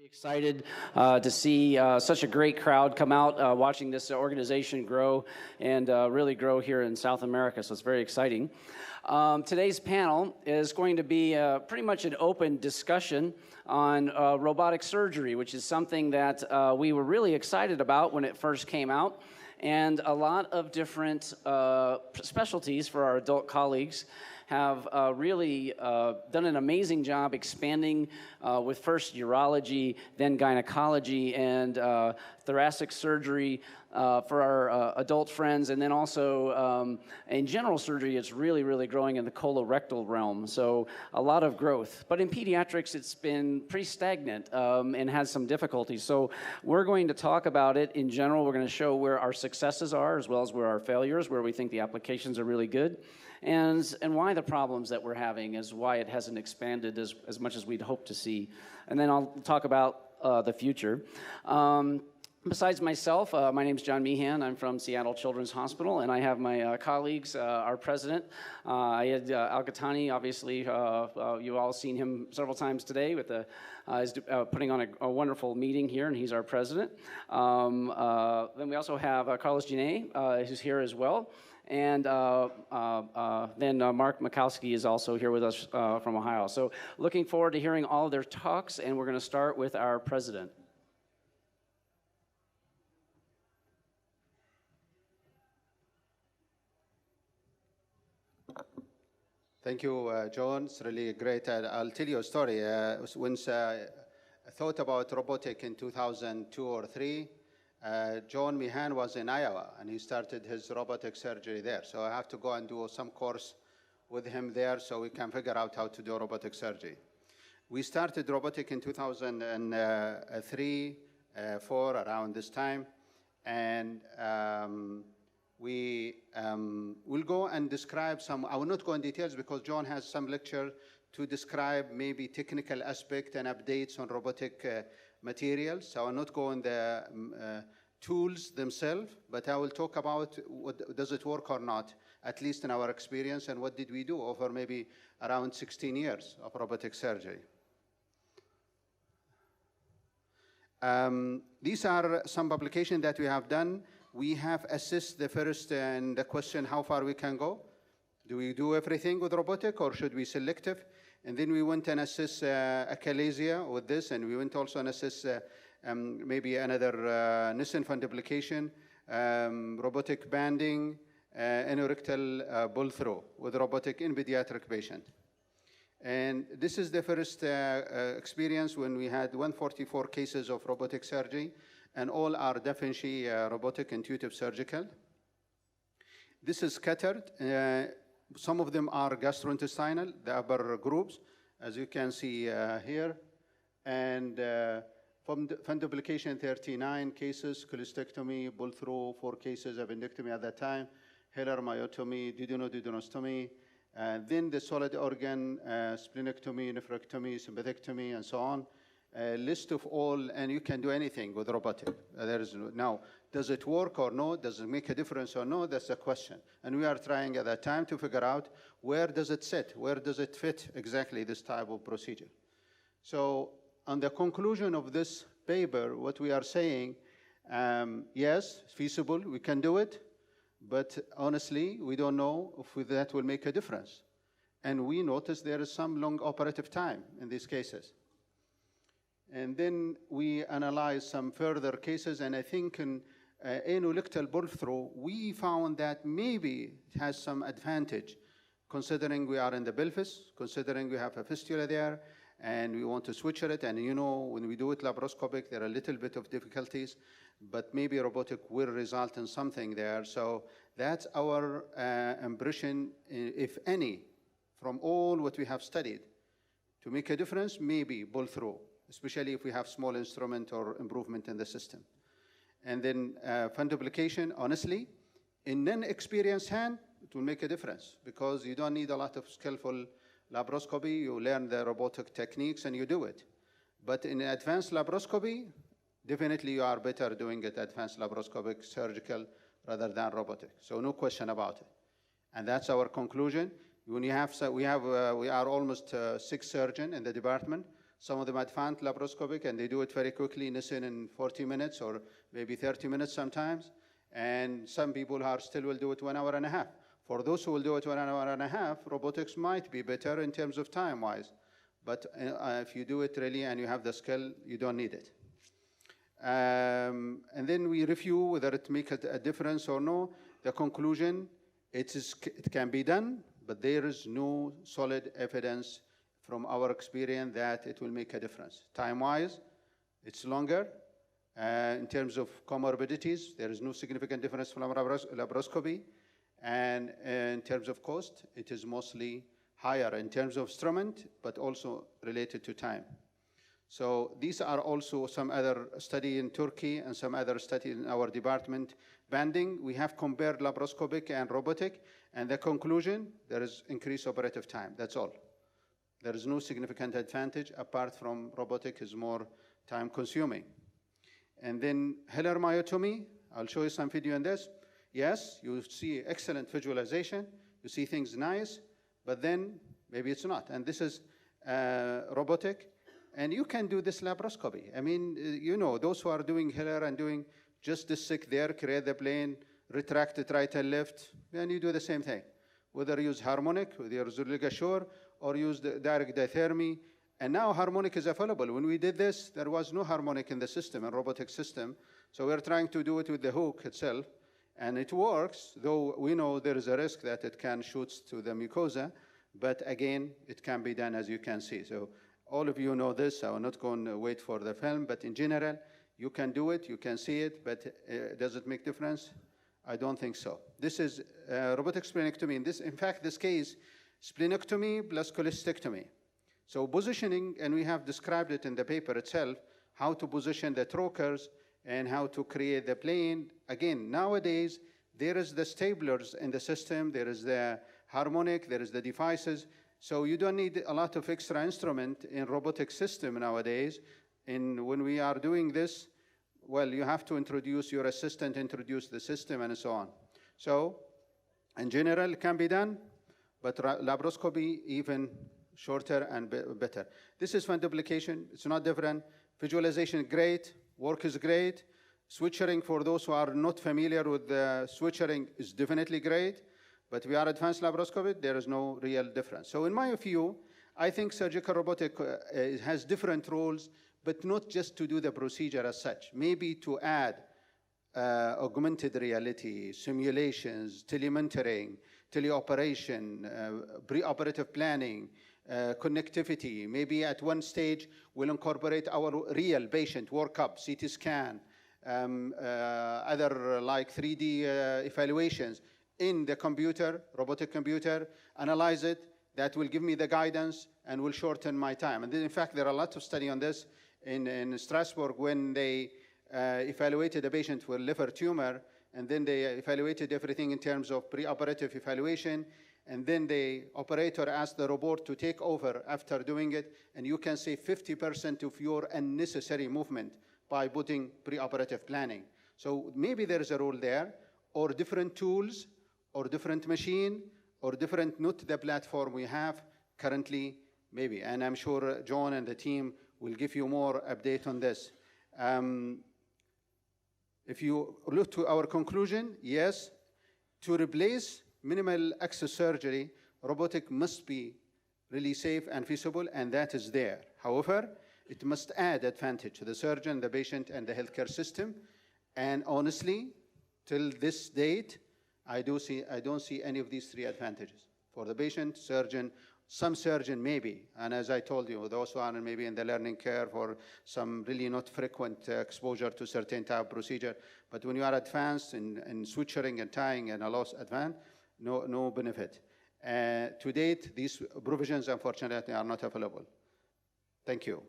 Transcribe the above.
Excited to see such a great crowd come out watching this organization grow and really grow here in South America, so it's very exciting. Today's panel is going to be pretty much an open discussion on robotic surgery, which is something that we were really excited about when it first came out, and a lot of different specialties for our adult colleagues have really done an amazing job expanding with first urology, then gynecology, and thoracic surgery for our adult friends, and then also in general surgery, it's really growing in the colorectal realm, so a lot of growth. But in pediatrics, it's been pretty stagnant and has some difficulties. So we're going to talk about it in general. We're going to show where our successes are as well as where our failures, where we think the applications are really good, and why the problems that we're having is why it hasn't expanded as much as we'd hoped to see. And then I'll talk about the future. Besides myself, my name's John Meehan. I'm from Seattle Children's Hospital, and I have my colleagues, our president, East-Aayed Alqahtani. Obviously, you've all seen him several times today with he's putting on a wonderful meeting here, and he's our president. Then we also have Carlos Giné, who's here as well. And then Mark Mikowski is also here with us from Ohio. So looking forward to hearing all of their talks, and we're going to start with our president. Thank you, John. It's really great. I'll tell you a story. Once I thought about robotic in 2002 or 3, John Meehan was in Iowa, and he started his robotic surgery there. So I have to go and do some course with him there so we can figure out how to do robotic surgery. We started robotic in 2003, 4, around this time, and we will go and describe some. I will not go in details because John has some lecture to describe maybe technical aspect and updates on robotic materials. So I will not go in the tools themselves, but I will talk about does it work or not, at least in our experience, and what did we do over maybe around 16 years of robotic surgery. These are some publications that we have done. We have assessed the first and the question how far we can go. Do we do everything with robotic or should we selective? And then we went and assess achalasia with this, and we went also and assess maybe another Nissen fundoplication, robotic banding, anorectal pull-through with robotic in pediatric patient. And this is the first experience when we had 144 cases of robotic surgery, and all are definitely robotic intuitive surgical. This is scattered. Some of them are gastrointestinal, the upper groups, as you can see here. And from fundoplication, 39 cases, cholecystectomy, pull-through, 4 cases, appendectomy at that time, hilar myotomy, duodenectomy, then the solid organ, splenectomy, nephrectomy, sympathectomy, and so on. List of all, and you can do anything with robotic. Now, does it work or no? Does it make a difference or no? That's the question. And we are trying at that time to figure out where does it sit? Where does it fit exactly this type of procedure? So on the conclusion of this paper, what we are saying, yes, it's feasible, we can do it, but honestly, we don't know if that will make a difference. And we noticed there is some long operative time in these cases. And then we analyzed some further cases, and I think in anorectal pull-through, we found that maybe it has some advantage, considering we are in the pelvis, considering we have a fistula there, and we want to switch it, and you know, when we do it laparoscopic, there are a little bit of difficulties, but maybe robotic will result in something there. So that's our impression, if any, from all what we have studied. To make a difference, maybe pull-through, especially if we have small instrument or improvement in the system. And then fundoplication, honestly, in non-experienced hand, it will make a difference because you don't need a lot of skillful laparoscopy. You learn the robotic techniques and you do it. But in advanced laparoscopy, definitely you are better doing it advanced laparoscopic surgical rather than robotic. So no question about it. And that's our conclusion. When you have, we are almost 6 surgeons in the department. some of them advanced laparoscopic, and they do it very quickly, in 40 minutes or maybe 30 minutes sometimes. And some people are still will do it 1 hour and a half. For those who will do it 1 hour and a half, robotics might be better in terms of time-wise. But if you do it really and you have the skill, you don't need it. And then we review whether it makes a difference or no. The conclusion, it can be done, but there is no solid evidence from our experience that it will make a difference. Time-wise, it's longer. In terms of comorbidities, there is no significant difference from laparoscopy. And in terms of cost, it is mostly higher in terms of instrument, but also related to time. So these are also some other study in Turkey and some other study in our department. Banding, we have compared laparoscopic and robotic, and the conclusion, there is increased operative time. That's all. There is no significant advantage apart from robotic is more time consuming. And then Heller myotomy, I'll show you some video on this. Yes, you see excellent visualization, you see things nice, but then maybe it's not. And this is robotic, and you can do this laparoscopy. I mean, you know, those who are doing Heller and doing just the stick there, create the plane, retract it right and left, then you do the same thing. Whether you use harmonic, whether you use ligashore, or use the direct dithermy. And now harmonic is available. When we did this, there was no harmonic in the system, a robotic system. So we're trying to do it with the hook itself. And it works, though we know there is a risk that it can shoot to the mucosa. But again, it can be done, as you can see. So all of you know this. I will not go and wait for the film. But in general, you can do it. You can see it. But does it make difference? I don't think so. This is robotic splenectomy. In fact, this case, splenectomy plus cholecystectomy. So positioning, and we have described it in the paper itself, how to position the trokers and how to create the plane. Again, nowadays, there is the staplers in the system, there is the harmonic, there is the devices. So you don't need a lot of extra instrument in robotic system nowadays. And when we are doing this, well, you have to introduce your assistant, introduce the system, and so on. So in general, it can be done, but laparoscopy even shorter and better. This is fundoplication. It's not different. Visualization, great. Work is great. Switchering, for those who are not familiar with the switchering, is definitely great. But we are advanced laparoscopy, there is no real difference. So in my view, I think surgical robotic has different roles, but not just to do the procedure as such. Maybe to add augmented reality, simulations, telementoring, teleoperation, preoperative planning, connectivity. Maybe at one stage we'll incorporate our real patient workup, CT scan, other like 3D evaluations in the computer, robotic computer, analyze it. That will give me the guidance and will shorten my time. And then, in fact, there are a lot of study on this in Strasbourg when they evaluated a patient with liver tumor, and then they evaluated everything in terms of preoperative evaluation. And then the operator asked the robot to take over after doing it, and you can save 50% of your unnecessary movement by putting preoperative planning. So maybe there is a role there, or different tools, or different machine, or different, not the platform we have currently, maybe. And I'm sure John and the team will give you more update on this. If you look to our conclusion, yes, to replace minimal access surgery, robotic must be really safe and feasible, and that is there. However, it must add advantage to the surgeon, the patient, and the healthcare system. And honestly, till this date, I don't see any of these three advantages. For the patient, surgeon, some surgeon maybe, and as I told you, those who are maybe in the learning curve or some really not frequent exposure to certain type of procedure. But when you are advanced in switching and tying and a loss advanced, no benefit. To date, these provisions, unfortunately, are not available. Thank you.